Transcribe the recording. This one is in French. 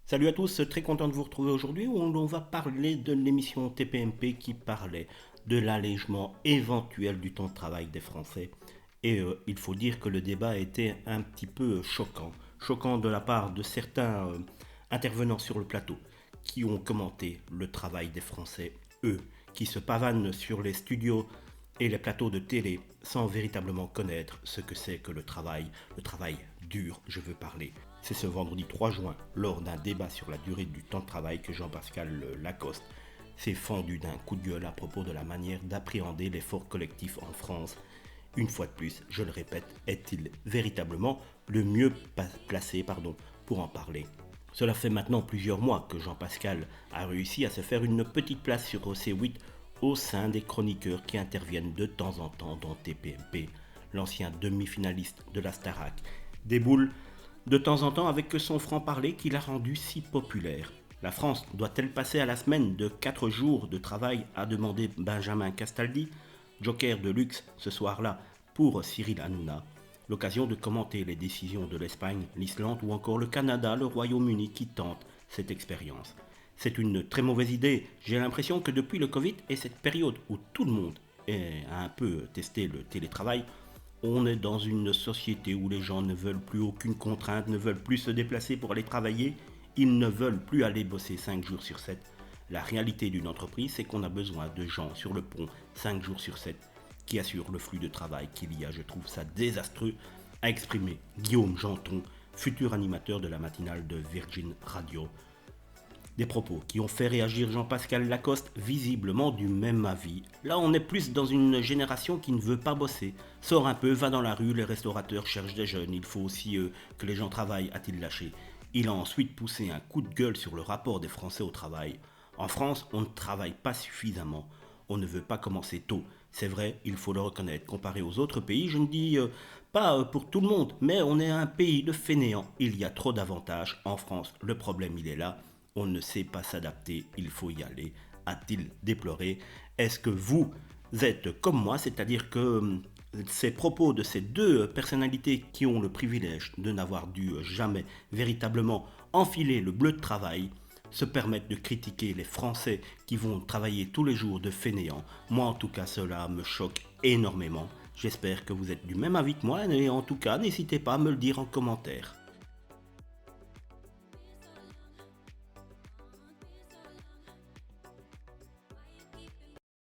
Salut à tous, très content de vous retrouver aujourd'hui où on va parler de l'émission TPMP qui parlait de l'allègement éventuel du temps de travail des Français. Et il faut dire que le débat a été un petit peu choquant. Choquant de la part de certains intervenants sur le plateau qui ont commenté le travail des Français, eux, qui se pavanent sur les studios et les plateaux de télé sans véritablement connaître ce que c'est que le travail dur, je veux parler. C'est ce vendredi 3 juin, lors d'un débat sur la durée du temps de travail, que Jean-Pascal Lacoste s'est fendu d'un coup de gueule à propos de la manière d'appréhender l'effort collectif en France. Une fois de plus, je le répète, est-il véritablement le mieux placé pour en parler? Cela fait maintenant plusieurs mois que Jean-Pascal a réussi à se faire une petite place sur C8 au sein des chroniqueurs qui interviennent de temps en temps dans TPMP. L'ancien demi-finaliste de la Starac déboule de temps en temps avec son franc-parler qui l'a rendu si populaire. La France doit-elle passer à la semaine de 4 jours de travail, a demandé Benjamin Castaldi, joker de luxe ce soir-là pour Cyril Hanouna? L'occasion de commenter les décisions de l'Espagne, l'Islande ou encore le Canada, le Royaume-Uni qui tentent cette expérience. C'est une très mauvaise idée. J'ai l'impression que depuis le Covid et cette période où tout le monde a un peu testé le télétravail, on est dans une société où les gens ne veulent plus aucune contrainte, ne veulent plus se déplacer pour aller travailler, ils ne veulent plus aller bosser 5 jours sur 7. La réalité d'une entreprise, c'est qu'on a besoin de gens sur le pont 5 jours sur 7 qui assurent le flux de travail qu'il y a. Je trouve ça désastreux, a exprimé Guillaume Janton, futur animateur de la matinale de Virgin Radio. Des propos qui ont fait réagir Jean-Pascal Lacoste, visiblement du même avis. Là, on est plus dans une génération qui ne veut pas bosser. Sors un peu, va dans la rue, les restaurateurs cherchent des jeunes, il faut aussi que les gens travaillent, a-t-il lâché. Il a ensuite poussé un coup de gueule sur le rapport des Français au travail. En France, on ne travaille pas suffisamment. On ne veut pas commencer tôt. C'est vrai, il faut le reconnaître. Comparé aux autres pays, je ne dis pas pour tout le monde, mais on est un pays de fainéants. Il y a trop d'avantages. En France, le problème, il est là. On ne sait pas s'adapter, il faut y aller, a-t-il déploré. Est-ce que vous êtes comme moi, c'est-à-dire que ces propos de ces deux personnalités qui ont le privilège de n'avoir dû jamais véritablement enfiler le bleu de travail, se permettent de critiquer les Français qui vont travailler tous les jours de fainéants? Moi en tout cas, cela me choque énormément. J'espère que vous êtes du même avis que moi et en tout cas, n'hésitez pas à me le dire en commentaire.